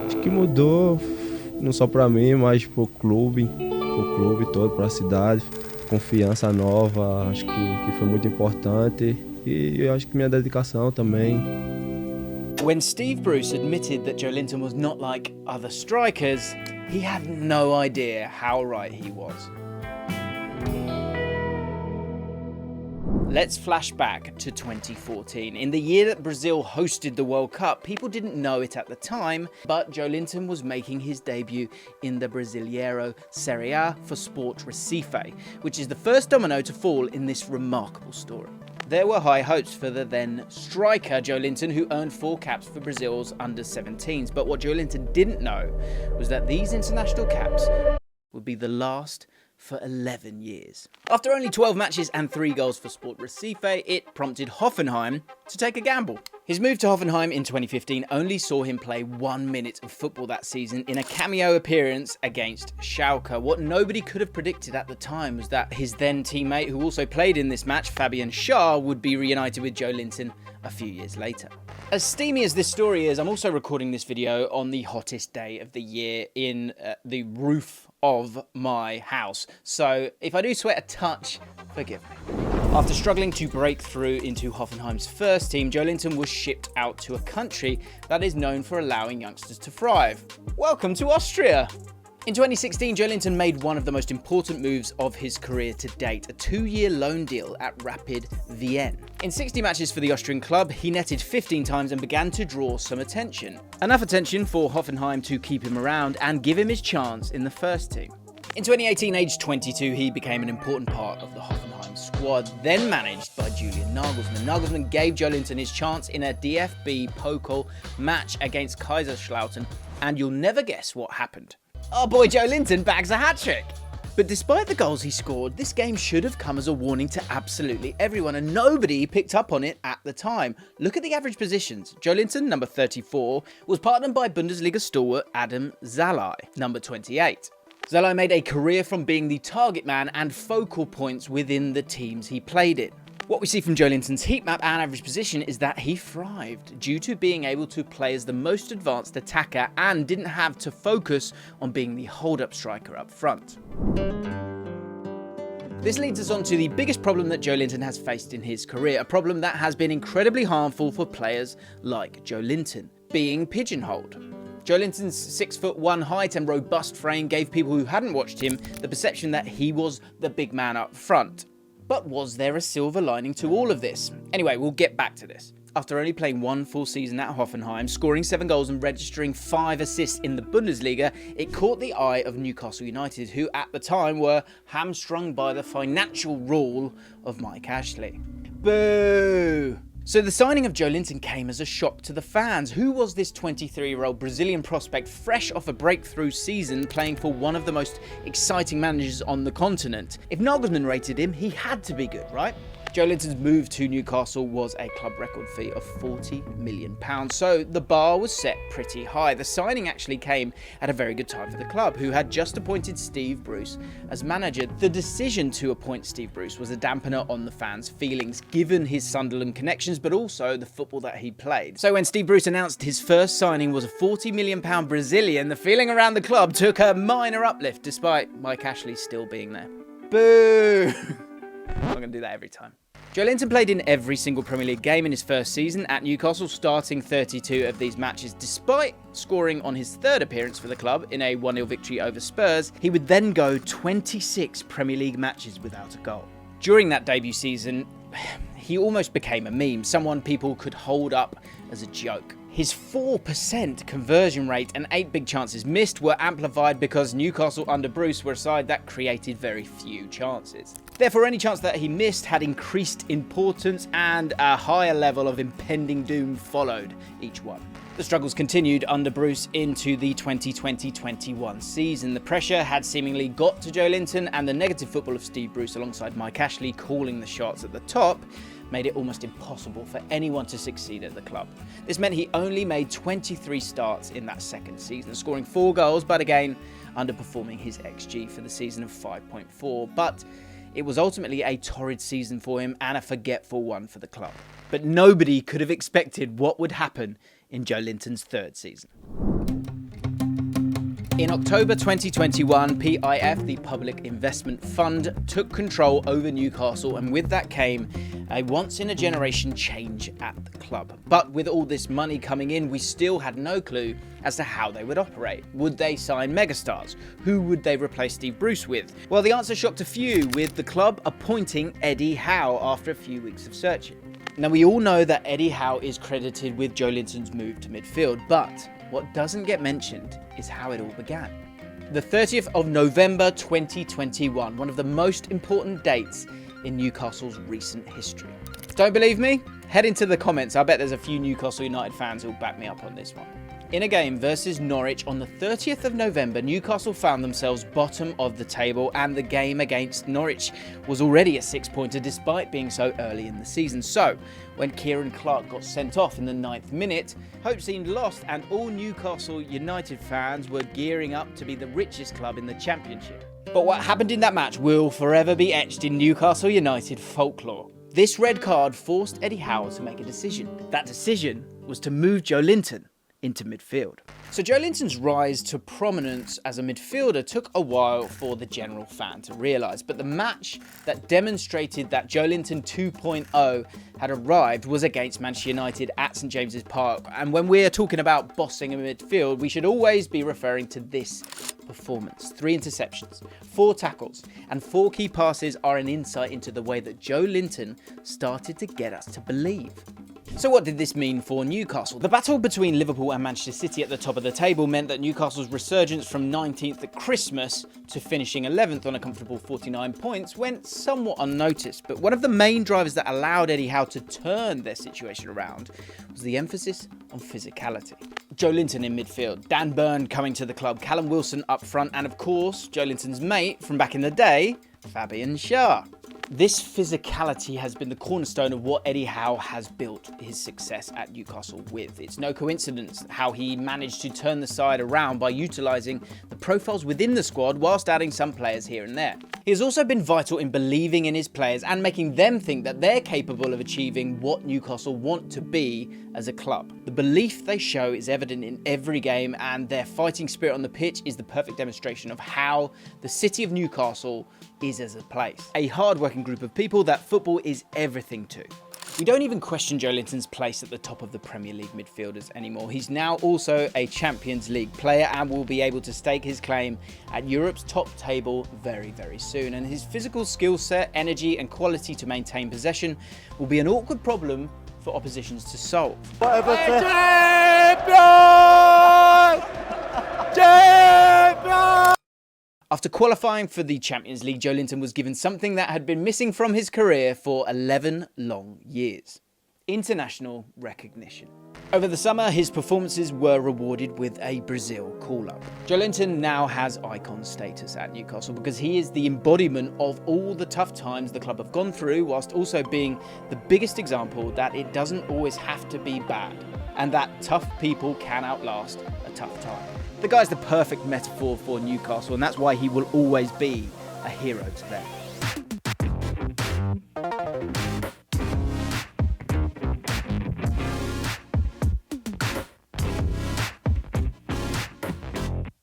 Acho que mudou, não só para mim, mas pro clube todo, para a cidade. Confiança nova, acho que foi muito importante. E eu acho que minha dedicação também. When Steve Bruce admitted that Joelinton was not like other strikers, he had no idea how right he was. Let's flash back to 2014. In the year that Brazil hosted the World Cup, people didn't know it at the time, but Joelinton was making his debut in the Brasileiro Serie A for Sport Recife, which is the first domino to fall in this remarkable story. There were high hopes for the then striker Joelinton, who earned 4 caps for Brazil's under-17s, but what Joelinton didn't know was that these international caps would be the last for 11 years. After only 12 matches and 3 goals for Sport Recife, it prompted Hoffenheim to take a gamble. His move to Hoffenheim in 2015 only saw him play 1 minute of football that season in a cameo appearance against Schalke. What nobody could have predicted at the time was that his then teammate, who also played in this match, Fabian Schär, would be reunited with Joelinton a few years later. As steamy as this story is, I'm also recording this video on the hottest day of the year in the roof of my house. So if I do sweat a touch, forgive me. After struggling to break through into Hoffenheim's first team, Joelinton was shipped out to a country that is known for allowing youngsters to thrive. Welcome to Austria! In 2016, Joelinton made one of the most important moves of his career to date, a 2-year loan deal at Rapid Vienna. In 60 matches for the Austrian club, he netted 15 times and began to draw some attention. Enough attention for Hoffenheim to keep him around and give him his chance in the first team. In 2018, aged 22, he became an important part of the Hoffenheim squad, then managed by Julian Nagelsmann. Nagelsmann gave Joelinton his chance in a DFB Pokal match against Kaiserslautern, and you'll never guess what happened. Our boy Joelinton bags a hat-trick. But despite the goals he scored, this game should have come as a warning to absolutely everyone, and nobody picked up on it at the time. Look at the average positions. Joelinton, number 34, was partnered by Bundesliga stalwart Adam Szalai, number 28. Szalai made a career from being the target man and focal points within the teams he played in. What we see from Joelinton's heat map and average position is that he thrived due to being able to play as the most advanced attacker and didn't have to focus on being the hold-up striker up front. This leads us on to the biggest problem that Joelinton has faced in his career, a problem that has been incredibly harmful for players like Joelinton, being pigeonholed. Joelinton's 6'1" height and robust frame gave people who hadn't watched him the perception that he was the big man up front. But was there a silver lining to all of this? Anyway, we'll get back to this. After only playing 1 full season at Hoffenheim, scoring 7 goals and registering 5 assists in the Bundesliga, it caught the eye of Newcastle United, who at the time were hamstrung by the financial rule of Mike Ashley. Boo! So the signing of Joelinton came as a shock to the fans. Who was this 23-year-old Brazilian prospect fresh off a breakthrough season playing for one of the most exciting managers on the continent? If Nagelsmann rated him, he had to be good, right? Joelinton's move to Newcastle was a club record fee of £40 million, so the bar was set pretty high. The signing actually came at a very good time for the club, who had just appointed Steve Bruce as manager. The decision to appoint Steve Bruce was a dampener on the fans' feelings, given his Sunderland connections, but also the football that he played. So when Steve Bruce announced his first signing was a £40 million Brazilian, the feeling around the club took a minor uplift, despite Mike Ashley still being there. Boo! I'm going to do that every time. Joelinton played in every single Premier League game in his first season at Newcastle, starting 32 of these matches. Despite scoring on his 3rd appearance for the club in a 1-0 victory over Spurs, he would then go 26 Premier League matches without a goal. During that debut season, he almost became a meme, someone people could hold up as a joke. His 4% conversion rate and 8 big chances missed were amplified because Newcastle under Bruce were a side that created very few chances. Therefore, any chance that he missed had increased importance and a higher level of impending doom followed each one. The struggles continued under Bruce into the 2020-21 season. The pressure had seemingly got to Joelinton, and the negative football of Steve Bruce alongside Mike Ashley calling the shots at the top made it almost impossible for anyone to succeed at the club. This meant he only made 23 starts in that second season, scoring 4 goals, but again, underperforming his XG for the season of 5.4. But it was ultimately a torrid season for him and a forgetful one for the club. But nobody could have expected what would happen in Joelinton's third season. In October 2021, PIF, the Public Investment Fund, took control over Newcastle, and with that came a once-in-a-generation change at the club. But with all this money coming in, we still had no clue as to how they would operate. Would they sign megastars? Who would they replace Steve Bruce with? Well, the answer shocked a few, with the club appointing Eddie Howe after a few weeks of searching. Now, we all know that Eddie Howe is credited with Joelinton's move to midfield, but what doesn't get mentioned is how it all began. The 30th of November 2021, one of the most important dates in Newcastle's recent history. Don't believe me? Head into the comments. I bet there's a few Newcastle United fans who'll back me up on this one. In a game versus Norwich on the 30th of November, Newcastle found themselves bottom of the table, and the game against Norwich was already a 6-pointer despite being so early in the season. So, when Kieran Clark got sent off in the 9th minute, hope seemed lost, and all Newcastle United fans were gearing up to be the richest club in the Championship. But what happened in that match will forever be etched in Newcastle United folklore. This red card forced Eddie Howe to make a decision. That decision was to move Joelinton into midfield. So Joelinton's rise to prominence as a midfielder took a while for the general fan to realise, but the match that demonstrated that Joelinton 2.0 had arrived was against Manchester United at St James's Park, and when we're talking about bossing a midfield, we should always be referring to this performance. 3 interceptions, 4 tackles, and 4 key passes are an insight into the way that Joelinton started to get us to believe. So what did this mean for Newcastle? The battle between Liverpool and Manchester City at the top of the table meant that Newcastle's resurgence from 19th at Christmas to finishing 11th on a comfortable 49 points went somewhat unnoticed. But one of the main drivers that allowed Eddie Howe to turn their situation around was the emphasis on physicality. Joelinton in midfield, Dan Burn coming to the club, Callum Wilson up front, and of course, Joelinton's mate from back in the day, Fabian Schär. This physicality has been the cornerstone of what Eddie Howe has built his success at Newcastle with. It's no coincidence how he managed to turn the side around by utilising the profiles within the squad whilst adding some players here and there. He has also been vital in believing in his players and making them think that they're capable of achieving what Newcastle want to be as a club. The belief they show is evident in every game, and their fighting spirit on the pitch is the perfect demonstration of how the city of Newcastle is as a place. A hard-working group of people that football is everything to. We don't even question Joelinton's place at the top of the Premier League midfielders anymore. He's now also a Champions League player and will be able to stake his claim at Europe's top table very, very soon. And his physical skill set, energy and quality to maintain possession will be an awkward problem for oppositions to solve. After qualifying for the Champions League, Joelinton was given something that had been missing from his career for 11 long years: international recognition. Over the summer, his performances were rewarded with a Brazil call-up. Joelinton now has icon status at Newcastle because he is the embodiment of all the tough times the club have gone through, whilst also being the biggest example that it doesn't always have to be bad, and that tough people can outlast a tough time. The guy's the perfect metaphor for Newcastle, and that's why he will always be a hero to them.